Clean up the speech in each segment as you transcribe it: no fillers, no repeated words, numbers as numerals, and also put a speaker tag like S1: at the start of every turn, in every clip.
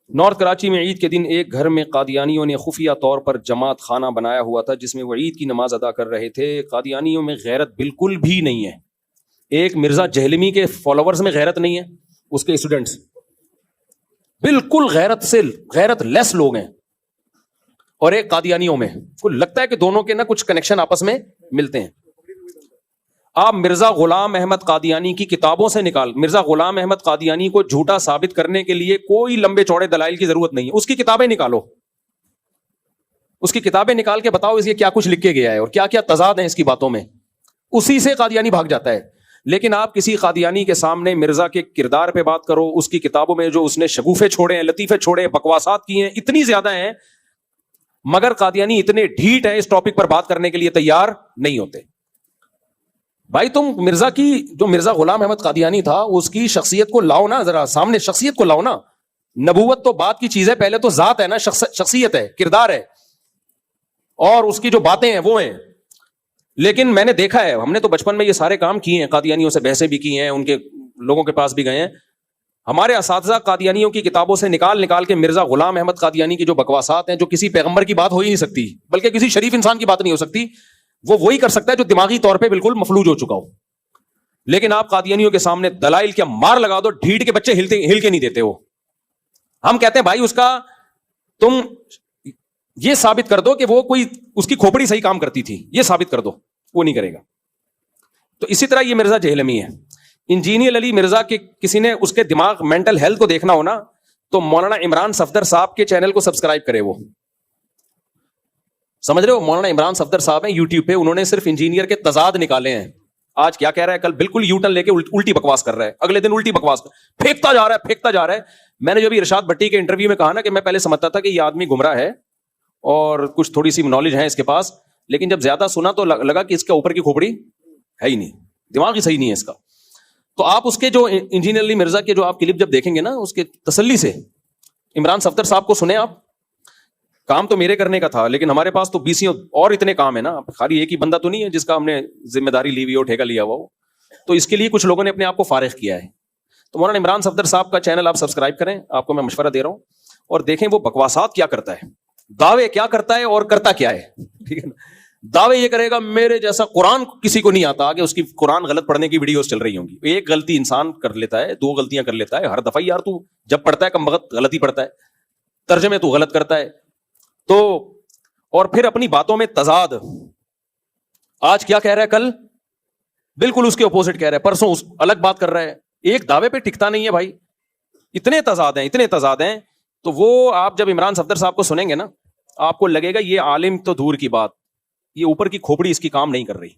S1: North Karachi میں عید کے دن ایک گھر میں قادیانیوں نے خفیہ طور پر جماعت خانہ بنایا ہوا تھا جس میں وہ عید کی نماز ادا کر رہے تھے. قادیانیوں میں غیرت بالکل بھی نہیں ہے. ایک مرزا جہلمی کے فالوورز میں غیرت نہیں ہے, اس کے اسٹوڈنٹس بالکل غیرت لیس لوگ ہیں, اور ایک قادیانیوں میں کو لگتا ہے کہ دونوں کے نا کچھ کنیکشن آپس میں ملتے ہیں. آپ مرزا غلام احمد قادیانی کی کتابوں سے مرزا غلام احمد قادیانی کو جھوٹا ثابت کرنے کے لیے کوئی لمبے چوڑے دلائل کی ضرورت نہیں ہے. اس کی کتابیں نکالو, اس کی کتابیں نکال کے بتاؤ اس یہ کیا کچھ لکھ کے گیا ہے اور کیا کیا تضاد ہیں اس کی باتوں میں, اسی سے قادیانی بھاگ جاتا ہے. لیکن آپ کسی قادیانی کے سامنے مرزا کے کردار پہ بات کرو, اس کی کتابوں میں جو اس نے شگوفے چھوڑے ہیں, لطیفے چھوڑے ہیں, بکواسات کی ہیں, اتنی زیادہ ہیں, مگر قادیانی اتنے ڈھیٹ ہیں اس ٹاپک پر بات کرنے کے لیے تیار نہیں ہوتے. بھائی تم مرزا کی جو مرزا غلام احمد قادیانی تھا اس کی شخصیت کو لاؤ نا, ذرا سامنے شخصیت کو لاؤ نا. نبوت تو بات کی چیز ہے, پہلے تو ذات ہے نا, شخصیت ہے, کردار ہے, اور اس کی جو باتیں ہیں وہ ہیں. لیکن میں نے دیکھا ہے, ہم نے تو بچپن میں یہ سارے کام کیے ہیں, قادیانیوں سے بحثیں بھی کی ہیں, ان کے لوگوں کے پاس بھی گئے ہیں. ہمارے اساتذہ قادیانیوں کی کتابوں سے نکال کے مرزا غلام احمد قادیانی کی جو بکواسات ہیں, جو کسی پیغمبر کی بات ہو ہی نہیں سکتی, بلکہ کسی شریف انسان کی بات نہیں ہو سکتی, وہ وہی کر سکتا ہے جو دماغی طور پہ بالکل مفلوج ہو چکا ہو. لیکن آپ قادیانیوں کے سامنے دلائل کیا مار لگا دو, ڈھیٹ کے بچے ہل کے نہیں دیتے. وہ ہم کہتے ہیں بھائی اس کا تم یہ ثابت کر دو کہ وہ کوئی اس کی کھوپڑی صحیح کام کرتی تھی, یہ ثابت کر دو, وہ نہیں کرے گا. تو اسی طرح یہ مرزا جہلمی ہے. انجینئر علی مرزا کے کسی نے اس کے دماغ مینٹل ہیلتھ کو دیکھنا ہو نا, تو مولانا عمران صفدر صاحب کے چینل کو سبسکرائب کرے. وہ سمجھ رہے ہو, مولانا عمران صفدر صاحب ہیں یوٹیوب پہ, انہوں نے صرف انجینئر کے تضاد نکالے ہیں. آج کیا کہہ رہا ہے, کل بالکل یو ٹرن لے کے الٹی بکواس کر رہا ہے, اگلے دن الٹی بکواس پھینکتا جا رہا ہے. میں نے جو بھی ارشاد بھٹی کے انٹرویو میں کہا نا کہ میں پہلے سمجھتا تھا کہ یہ آدمی گمراہ ہے اور کچھ تھوڑی سی نالج ہے اس کے پاس, لیکن جب زیادہ سنا تو لگا کہ اس کے اوپر کی کھوپڑی ہے ہی نہیں, دماغ ہی صحیح نہیں ہے اس کا. تو آپ اس کے جو انجینئر علی مرزا کے جو آپ کلپ جب دیکھیں گے نا, اس کے تسلی سے عمران صفدر صاحب کو سنیں آپ. کام تو میرے کرنے کا تھا, لیکن ہمارے پاس تو 20 اور اتنے کام ہے نا, خالی ایک ہی بندہ تو نہیں ہے جس کا ہم نے ذمہ داری لی ہوئی ہو, ٹھیکہ لیا ہوا ہو. تو اس کے لیے کچھ لوگوں نے اپنے آپ کو فارغ کیا ہے. تو مولانا عمران صفدر صاحب کا چینل آپ سبسکرائب کریں, آپ کو میں مشورہ دے رہا ہوں, اور دیکھیں وہ بکواسات کیا کرتا ہے, دعوے کیا کرتا ہے اور کرتا کیا ہے. ٹھیک ہے نا, دعوے یہ کرے گا میرے جیسا قرآن کسی کو نہیں آتا, کہ اس کی قرآن غلط پڑھنے کی ویڈیوز چل رہی ہوں گی. ایک غلطی انسان کر لیتا ہے, 2 غلطیاں کر لیتا ہے ہر دفعہ, یار تو جب پڑھتا ہے کم وقت غلطی پڑھتا ہے, ترجمے تو غلط کرتا ہے. تو اور پھر اپنی باتوں میں تضاد, آج کیا کہہ رہا ہے کل بالکل اس کے اپوزٹ کہہ رہا ہے, پرسوں الگ بات کر رہا ہے. ایک دعوے پہ ٹکتا نہیں ہے بھائی, اتنے تضاد ہیں. تو وہ آپ جب عمران صفدر صاحب کو سنیں گے نا, آپ کو لگے گا یہ عالم تو دور کی بات, یہ اوپر کی کھوپڑی اس کی کام نہیں کر رہی.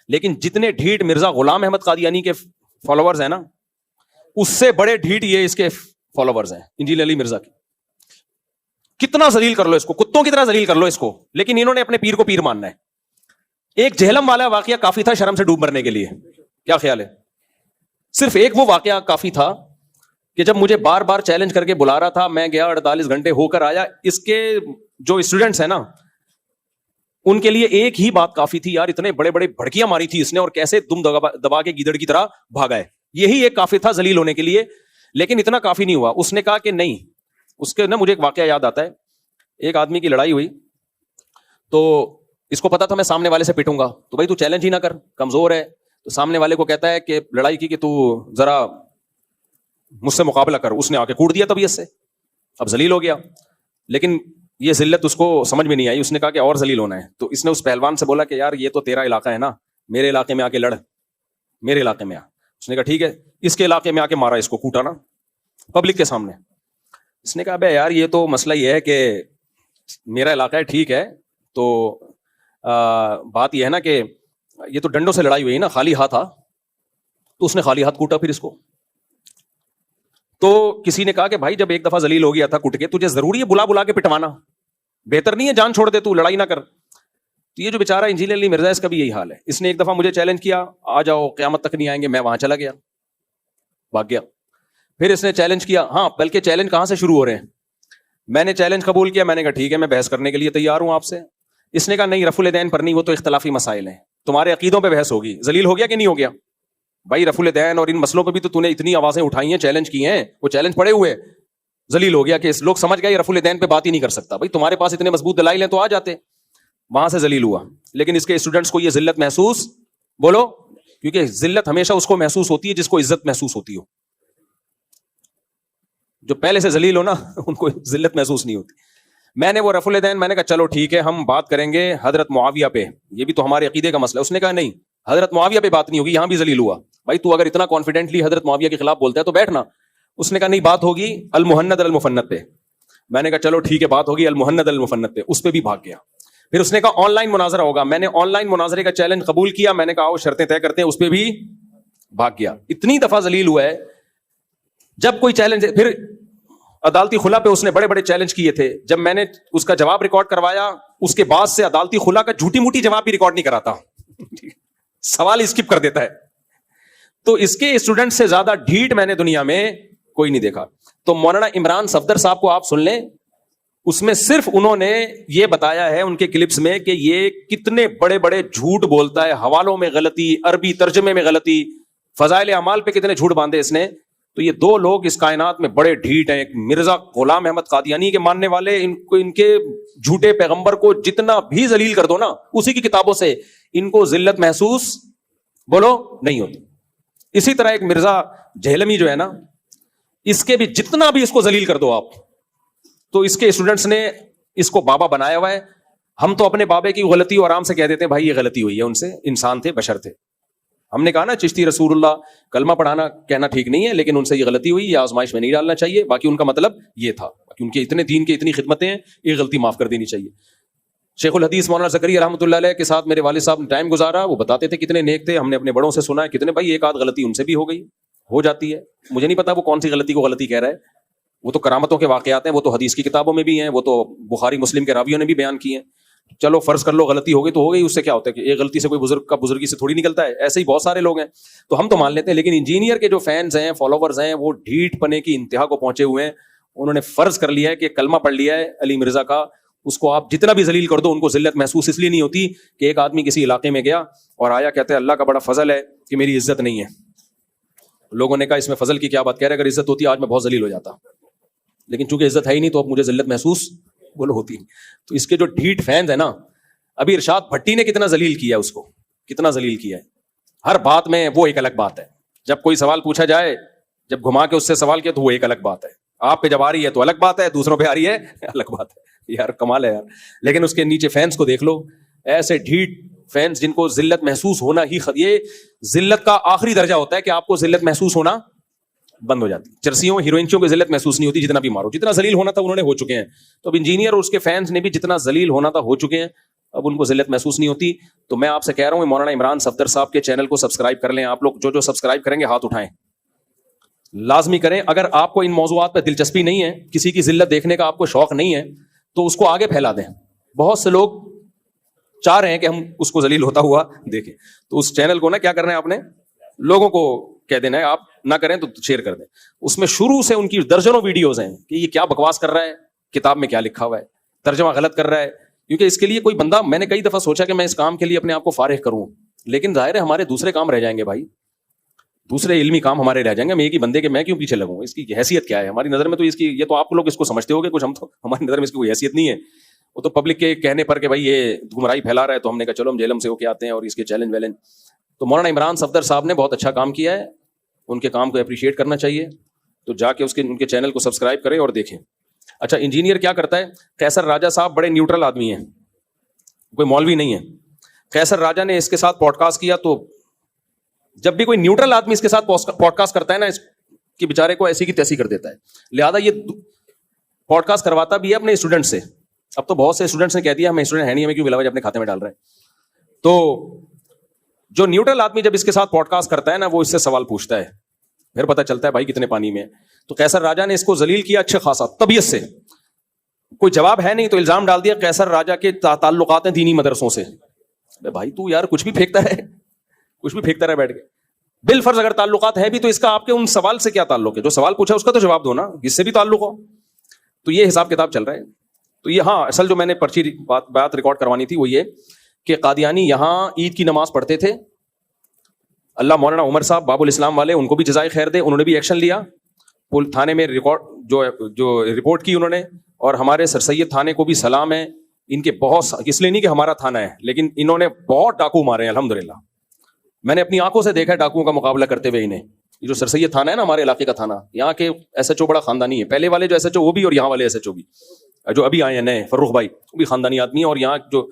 S1: لیکن جتنے ڈھیٹ مرزا غلام احمد قادیانی کے فالوورز ہیں نا, اس سے بڑے ڈھیٹ یہ اس کے فالوورز ہیں انجینئر علی مرزا کے. کتنا ذلیل کر لو اس کو, کتوں کی طرح ذلیل کر لو اس کو, لیکن انہوں نے اپنے پیر کو پیر ماننا ہے. ایک جہلم والا واقعہ کافی تھا شرم سے ڈوب مرنے کے لیے, کیا خیال ہے؟ صرف ایک وہ واقعہ کافی تھا کہ جب مجھے بار بار چیلنج کر کے بلا رہا تھا, میں گیا 48 گھنٹے ہو کر آیا. اس کے جو اسٹوڈنٹس ہیں نا, ان کے لیے ایک ہی بات کافی تھی, یار اتنے بڑے بڑے بھڑکیاں ماری تھی اس نے, اور کیسے دم دبا کے گیدڑ کی طرح بھاگا ہے, یہی ایک کافی تھا ذلیل ہونے کے لیے. لیکن اتنا کافی نہیں ہوا. اس نے کہا کہ نہیں, اس کے نا مجھے ایک واقعہ یاد آتا ہے. ایک آدمی کی لڑائی ہوئی, تو اس کو پتا تھا میں سامنے والے سے پٹوں گا, تو بھائی تو چیلنج ہی نہ کر, کمزور ہے. تو سامنے والے کو کہتا ہے کہ لڑائی کی کہ تو ذرا مجھ سے مقابلہ کر. اس نے آ کے کوٹ دیا طبیعت سے, اب ذلیل ہو گیا. لیکن یہ ذلت اس کو سمجھ میں نہیں آئی. اس نے کہا کہ اور ذلیل ہونا ہے. تو اس نے اس پہلوان سے بولا کہ یار یہ تو تیرا علاقہ ہے نا, میرے علاقے میں آ کے لڑ, میرے علاقے میں آ. اس نے کہا ٹھیک ہے. اس کے علاقے میں آ کے مارا, اس کو کوٹا نا پبلک کے سامنے. اس نے کہا بھائی یار یہ تو مسئلہ یہ ہے کہ میرا علاقہ ہے, ٹھیک ہے, تو بات یہ ہے نا کہ یہ تو ڈنڈوں سے لڑائی ہوئی نا, خالی ہاتھ تھا. تو اس نے خالی ہاتھ کوٹا پھر اس کو. تو کسی نے کہا کہ بھائی جب ایک دفعہ ذلیل ہو گیا تھا کٹ کے, تجھے ضروری ہے بلا کے پٹوانا, بہتر نہیں ہے جان چھوڑ دے, تو لڑائی نہ کر. تو یہ جو بیچارہ انجینئر علی مرزا, اس کا بھی یہی حال ہے. اس نے ایک دفعہ مجھے چیلنج کیا, آ جاؤ قیامت تک نہیں آئیں گے. میں وہاں چلا گیا, بھاگ گیا. پھر اس نے چیلنج کیا, ہاں بلکہ چیلنج کہاں سے شروع ہو رہے ہیں. میں نے چیلنج قبول کیا, میں نے کہا ٹھیک ہے میں بحث کرنے کے لیے تیار ہوں آپ سے. اس نے کہا نہیں, رفع الدین پر نہیں, وہ تو اختلافی مسائل ہیں, تمہارے عقیدوں پہ بحث ہوگی. ذلیل ہو گیا کہ نہیں ہو گیا بھائی؟ رفع الدین اور ان مسئلوں پہ بھی تو نے اتنی آوازیں اٹھائی ہیں, چیلنج کی ہیں, وہ چیلنج پڑے ہوئے. ذلیل ہو گیا کہ لوگ سمجھ گئے رفع الیدین پہ بات ہی نہیں کر سکتا. بھائی تمہارے پاس اتنے مضبوط دلائل ہیں تو آ جاتے. وہاں سے ذلیل ہوا. لیکن اس کے اسٹوڈنٹس کو یہ ذلت محسوس, بولو, کیونکہ ذلت ہمیشہ اس کو محسوس ہوتی ہے جس کو عزت محسوس ہوتی ہو. جو پہلے سے ذلیل ہو نا ان کو ذلت محسوس نہیں ہوتی. میں نے وہ رفع الیدین, میں نے کہا چلو ٹھیک ہے ہم بات کریں گے حضرت معاویہ پہ, یہ بھی تو ہمارے عقیدے کا مسئلہ ہے. اس نے کہا نہیں, حضرت معاویہ پہ بات نہیں ہوگی, یہاں بھی ذلیل ہوا. بھائی تو اگر اتنا کانفیڈنٹلی حضرت معاویہ کے خلاف بولتا ہے تو بیٹھنا. اس نے کہا نہیں, بات ہوگی المہند المفند پہ. میں نے کہا چلو ٹھیک ہے بات ہوگی المہند المفند پہ. اس پہ بھی بھاگ گیا. پھر اس نے کہا آن لائن مناظرہ ہوگا. میں نے آن لائن مناظرے کا چیلنج قبول کیا. میں نے کہا وہ شرطیں طے کرتے ہیں, اس پہ بھی بھاگ گیا. اتنی دفعہ ذلیل ہوا ہے. جب کوئی چیلنج, پھر عدالتی خلا پہ اس نے بڑے بڑے چیلنج کیے تھے. جب میں نے اس کا جواب ریکارڈ کروایا, اس کے بعد سے عدالتی خلا کا جھوٹی موٹی جواب بھی ریکارڈ نہیں کراتا, سوال اسکپ کر دیتا ہے. تو اس کے اسٹوڈنٹ سے زیادہ ڈھیٹ میں نے دنیا میں کوئی نہیں دیکھا. تو مولانا عمران صفدر صاحب کو آپ سن لیں, اس میں صرف انہوں نے یہ بتایا ہے ان کے کلپس میں کہ یہ کتنے بڑے بڑے جھوٹ بولتا ہے, حوالوں میں غلطی, عربی ترجمے میں غلطی, فضائل اعمال پہ کتنے جھوٹ باندھے اس نے. تو یہ دو لوگ اس کائنات میں بڑے ڈھیٹ ہیں. ایک مرزا غلام احمد قادیانی کے ماننے والے, ان کے جھوٹے پیغمبر کو جتنا بھی ذلیل کر دو نا اسی کی کتابوں سے, ان کو ذلت محسوس بولو نہیں ہوتی. اسی طرح ایک مرزا جہلمی جو ہے نا, اس کے بھی جتنا بھی اس کو ذلیل کر دو آپ, تو اس کے اسٹوڈنٹس نے اس کو بابا بنایا ہوا ہے. ہم تو اپنے بابے کی غلطی اور آرام سے کہہ دیتے ہیں بھائی یہ غلطی ہوئی ہے ان سے, انسان تھے, بشر تھے. ہم نے کہا نا چشتی رسول اللہ کلمہ پڑھانا کہنا ٹھیک نہیں ہے, لیکن ان سے یہ غلطی ہوئی, یہ آزمائش میں نہیں ڈالنا چاہیے. باقی ان کا مطلب یہ تھا کہ ان کے اتنے دین کے اتنی خدمتیں ہیں, یہ غلطی معاف کر دینی چاہیے. شیخ الحدیث مولانا زکریا رحمۃ اللہ علیہ کے ساتھ میرے والد صاحب نے ٹائم گزارا, وہ بتاتے تھے کتنے نیک تھے. ہم نے اپنے بڑوں سے سنا ہے کتنے, بھائی ایک آدھ غلطی ان سے بھی ہو گئی, ہو جاتی ہے. مجھے نہیں پتا وہ کون سی غلطی کو غلطی کہہ رہا ہے. وہ تو کرامتوں کے واقعات ہیں, وہ تو حدیث کی کتابوں میں بھی ہیں, وہ تو بخاری مسلم کے راویوں نے بھی بیان کی ہیں. چلو فرض کر لو غلطی ہو گئی تو ہو گئی, اس سے کیا ہوتا ہے کہ ایک غلطی سے کوئی بزرگ کا بزرگی سے تھوڑی نکلتا ہے. ایسے ہی بہت سارے لوگ ہیں تو ہم تو مان لیتے ہیں. لیکن انجینئر کے جو فینس ہیں, فالوورز ہیں, وہ ڈھیٹ پنے کی انتہا کو پہنچے ہوئے ہیں. انہوں نے فرض کر لیا ہے کہ کلمہ پڑھ لیا ہے علی مرزا کا, اس کو آپ جتنا بھی ذلیل کر دو ان کو ذلت محسوس اس لیے نہیں ہوتی کہ ایک آدمی کسی علاقے میں گیا اور آیا کہتے ہیں اللہ کا بڑا فضل ہے کہ میری عزت نہیں ہے. لوگوں نے کہا اس میں فضل کی کیا بات کہہ رہے, اگر عزت ہوتی آج میں بہت ذلیل ہو جاتا, لیکن چونکہ عزت ہے ہی نہیں تو اب مجھے ذلت محسوس بولو ہوتی. تو اس کے جو ڈھیٹ فینس ہیں نا, ابھی ارشاد بھٹی نے کتنا ذلیل کیا ہے اس کو, کتنا ذلیل کیا ہے ہر بات میں. وہ ایک الگ بات ہے, جب کوئی سوال پوچھا جائے, جب گھما کے اس سے سوال کیا تو وہ ایک الگ بات ہے. آپ پہ جب آ رہی ہے تو الگ بات ہے, دوسروں پہ آ رہی ہے الگ بات ہے. یار کمال ہے یار. لیکن اس کے نیچے فینس کو دیکھ لو, ایسے ڈھیٹ فینس جن کو ذلت محسوس ہونا ہی یہ ذلت کا آخری درجہ ہوتا ہے کہ آپ کو ذلت محسوس ہونا بند ہو جاتی. چرسیوں ہیروئنچوں کو ذلت محسوس نہیں ہوتی, جتنا بھی مارو, جتنا ذلیل ہونا تھا انہوں نے ہو چکے ہیں. تو اب انجینئر اور اس کے فینس نے بھی جتنا ذلیل ہونا تھا ہو چکے ہیں, اب ان کو ذلت محسوس نہیں ہوتی. تو میں آپ سے کہہ رہا ہوں مولانا عمران صفدر صاحب کے چینل کو سبسکرائب کر لیں. آپ لوگ جو سبسکرائب کریں گے ہاتھ اٹھائیں, لازمی کریں. اگر آپ کو ان موضوعات پہ دلچسپی نہیں ہے, کسی کی ذلت دیکھنے کا آپ کو شوق نہیں ہے, تو اس کو آگے پھیلا دیں. بہت سے لوگ چاہ رہے ہیں کہ ہم اس کو ذلیل ہوتا ہوا دیکھیں. تو اس چینل کو نا کیا کرنا ہے, آپ نے لوگوں کو کہہ دینا ہے, آپ نہ کریں تو شیئر کر دیں. اس میں شروع سے ان کی درجنوں ویڈیوز ہیں کہ یہ کیا بکواس کر رہا ہے, کتاب میں کیا لکھا ہوا ہے, ترجمہ غلط کر رہا ہے. کیونکہ اس کے لیے کوئی بندہ, میں نے کئی دفعہ سوچا کہ میں اس کام کے لیے اپنے آپ کو فارغ کروں, لیکن ظاہر ہے ہمارے دوسرے کام رہ جائیں گے بھائی, دوسرے علمی کام ہمارے رہ جائیں گے. میں ایک ہی بندے کے میں کیوں پیچھے لگوں, اس کی حیثیت کیا ہے ہماری نظر میں. تو اس کی یہ تو آپ لوگ اس کو سمجھتے ہو گے کچھ, ہم تو ہماری نظر میں اس کی کوئی حیثیت نہیں ہے. وہ تو پبلک کے کہنے پر کہ بھائی یہ گمراہی پھیلا رہا ہے, تو ہم نے کہا چلو ہم جیلم سے ہو کے آتے ہیں اور اس کے چیلنج ویلنج. تو مولانا عمران صفدر صاحب نے بہت اچھا کام کیا ہے, ان کے کام کو اپریشیٹ کرنا چاہیے. تو جا کے ان کے چینل کو سبسکرائب کریں اور دیکھیں. اچھا, انجینئر کیا کرتا ہے؟ قیصر راجہ صاحب بڑے نیوٹرل آدمی ہیں, کوئی مولوی نہیں ہے. قیصر راجہ نے اس کے ساتھ پوڈ کاسٹ کیا, تو جب بھی کوئی نیوٹرل آدمی اس کے ساتھ پوڈ کاسٹ کرتا ہے نا, اس کی بیچارے کو ایسی کی تیسی کر دیتا ہے. لہذا یہ پوڈ کاسٹ کرواتا بھی ہے اپنے اسٹوڈنٹ سے. اب تو بہت سے اسٹوڈنٹس نے کہہ دیا ہمیں اسٹوڈنٹ ہے نہیں, ہمیں کیوں بلاوا اپنے کھاتے میں ڈال رہے ہیں. تو جو نیوٹرل آدمی جب اس کے ساتھ پوڈ کاسٹ کرتا ہے نا, وہ اس سے سوال پوچھتا ہے, پھر پتہ چلتا ہے بھائی کتنے پانی میں. تو قیصر راجہ نے اس کو ذلیل کیا اچھا خاصا طبیعت سے, کوئی جواب ہے نہیں تو الزام ڈال دیا قیصر راجہ کے تعلقات ہیں دینی مدرسوں سے. بھائی تو یار کچھ بھی پھینکتا ہے, کچھ بھی پھینکتا رہے بیٹھ کے. بالفرض اگر تعلقات ہے بھی تو اس کا آپ کے ان سوال سے کیا تعلق ہے؟ جو سوال پوچھا اس کا تو جواب دو نا, اس سے بھی تعلق ہو. تو یہ حساب کتاب چل رہا ہے. تو یہ ہاں اصل جو میں نے پرچی بات ریکارڈ کروانی تھی وہ یہ کہ قادیانی یہاں عید کی نماز پڑھتے تھے. اللہ مولانا عمر صاحب باب الاسلام والے, ان کو بھی جزائے خیر دے, انہوں نے بھی ایکشن لیا, تھانے میں ریکارڈ جو رپورٹ کی انہوں نے, اور ہمارے سر سید تھانے کو بھی سلام ہے. ان کے بہت, اس لیے نہیں کہ ہمارا تھانہ ہے, لیکن انہوں نے بہت ڈاکو مارے ہیں الحمدللہ. میں نے اپنی آنکھوں سے دیکھا ہے ڈاکوؤں کا مقابلہ کرتے ہوئے انہیں. یہ جو سر سید تھانہ ہے نا ہمارے علاقے کا تھانہ, یہاں کے ایس ایچ او بڑا خاندانی ہے. پہلے والے جو ایس ایچ او وہ بھی, اور یہاں والے ایس ایچ او بھی جو ابھی آئے ہیں نئے, فروخ بھائی, وہ بھی خاندانی آدمی ہے. اور یہاں جو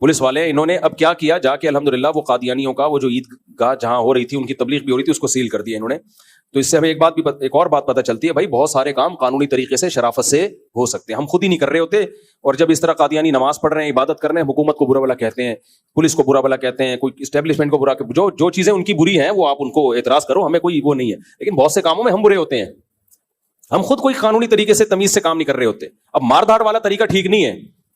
S1: پولیس والے ہیں, انہوں نے اب کیا کیا, جا کے الحمدللہ وہ قادیانیوں کا وہ جو عید گاہ جہاں ہو رہی تھی, ان کی تبلیغ بھی ہو رہی تھی, اس کو سیل کر دیا انہوں نے. تو اس سے ہمیں ایک اور بات پتہ چلتی ہے, بھائی بہت سارے کام قانونی طریقے سے شرافت سے ہو سکتے ہیں, ہم خود ہی نہیں کر رہے ہوتے. اور جب اس طرح قادیانی نماز پڑھ رہے ہیں, عبادت کر رہے ہیں, حکومت کو برا بلا کہتے ہیں, پولیس کو برا بلا کہتے ہیں, کوئی اسٹیبلشمنٹ کو برا, جو چیزیں ان کی بری ہیں وہ آپ ان کو اعتراض کرو, ہمیں کوئی وہ نہیں ہے. لیکن بہت سے کاموں میں ہم برے ہوتے ہیں, ہم خود کوئی قانونی طریقے سے تمیز سے کام نہیں کر رہے ہوتے. اب مار دھاڑ والا طریقہ ٹھیک نہیں ہے.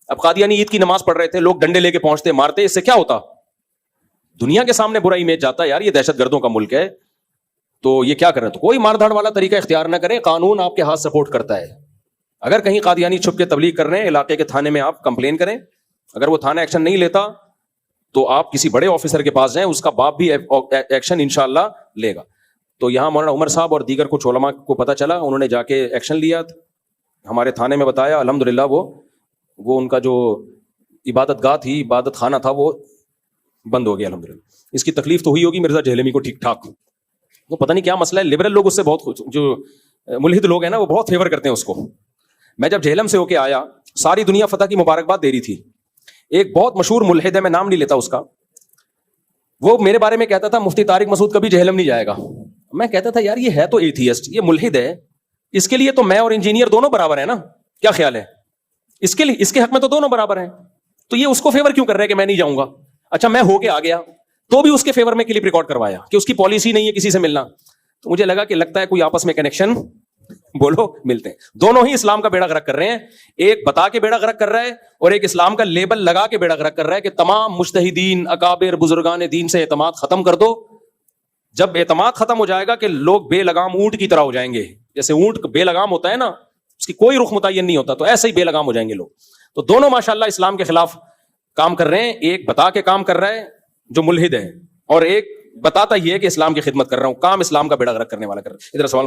S1: اب قادیانی عید کی نماز پڑھ رہے تھے, لوگ ڈنڈے لے کے پہنچتے, مارتے, اس سے کیا ہوتا؟ دنیا کے سامنے برا امیج جاتا ہے, یار یہ دہشت گردوں کا ملک ہے, تو یہ کیا کر رہے ہیں. تو کوئی مار دھاڑ والا طریقہ اختیار نہ کریں, قانون آپ کے ہاتھ سپورٹ کرتا ہے. اگر کہیں قادیانی چھپ کے تبلیغ کر رہے ہیں, علاقے کے تھانے میں آپ کمپلین کریں. اگر وہ تھانہ ایکشن نہیں لیتا تو آپ کسی بڑے آفیسر کے پاس جائیں, اس کا باپ بھی ایکشن انشاءاللہ لے گا. تو یہاں مولانا عمر صاحب اور دیگر کچھ علماء کو پتہ چلا, انہوں نے جا کے ایکشن لیا, ہمارے تھانے میں بتایا, الحمدللہ وہ ان کا جو عبادت گاہ تھی, عبادت خانہ تھا, وہ بند ہو گیا الحمدللہ. اس کی تکلیف تو ہوئی ہوگی مرزا جہلمی کو ٹھیک ٹھاک, وہ پتہ نہیں کیا مسئلہ ہے. لبرل لوگ اس سے بہت, جو ملحد لوگ ہیں نا وہ بہت فیور کرتے ہیں اس کو. میں جب جہلم سے ہو کے آیا, ساری دنیا فتح کی مبارکباد دے رہی تھی. ایک بہت مشہور ملحد ہے, میں نام نہیں لیتا اس کا, وہ میرے بارے میں کہتا تھا مفتی طارق مسعود کبھی جہلم نہیں جائے گا. میں کہتا تھا یار یہ ہے تو ایتھیسٹ, یہ ملحد ہے, اس کے لیے تو میں اور انجینئر دونوں برابر ہیں نا, کیا خیال ہے؟ اس کے حق میں تو دونوں برابر ہیں, تو یہ اس کو فیور کیوں کر رہا ہے کہ میں نہیں جاؤں گا؟ اچھا میں ہو کے آ گیا تو بھی اس کے فیور میں کلپ ریکارڈ کروایا کہ اس کی پالیسی نہیں ہے کسی سے ملنا. تو مجھے لگا کہ لگتا ہے کوئی آپس میں کنیکشن بولو ملتے ہیں. دونوں ہی اسلام کا بیڑا غرق کر رہے ہیں, ایک بتا کے بیڑا غرق کر رہا ہے اور ایک اسلام کا لیبل لگا کے بیڑا غرق کر رہا ہے کہ تمام مجتہدین اکابر بزرگان دین سے اعتماد ختم کر دو. جب اعتماد ختم ہو جائے گا کہ لوگ بے لگام اونٹ کی طرح ہو جائیں گے, جیسے اونٹ بے لگام ہوتا ہے نا, اس کی کوئی رخ متعین نہیں ہوتا, تو ایسے ہی بے لگام ہو جائیں گے لوگ. تو دونوں ماشاءاللہ اسلام کے خلاف کام کر رہے ہیں, ایک بتا کے کام کر رہا ہے جو ملحد ہے, اور ایک بتاتا یہ ہے کہ اسلام کی خدمت کر رہا ہوں, کام اسلام کا بیڑا غرق کرنے والا کر رہا ہے. ادھر سوال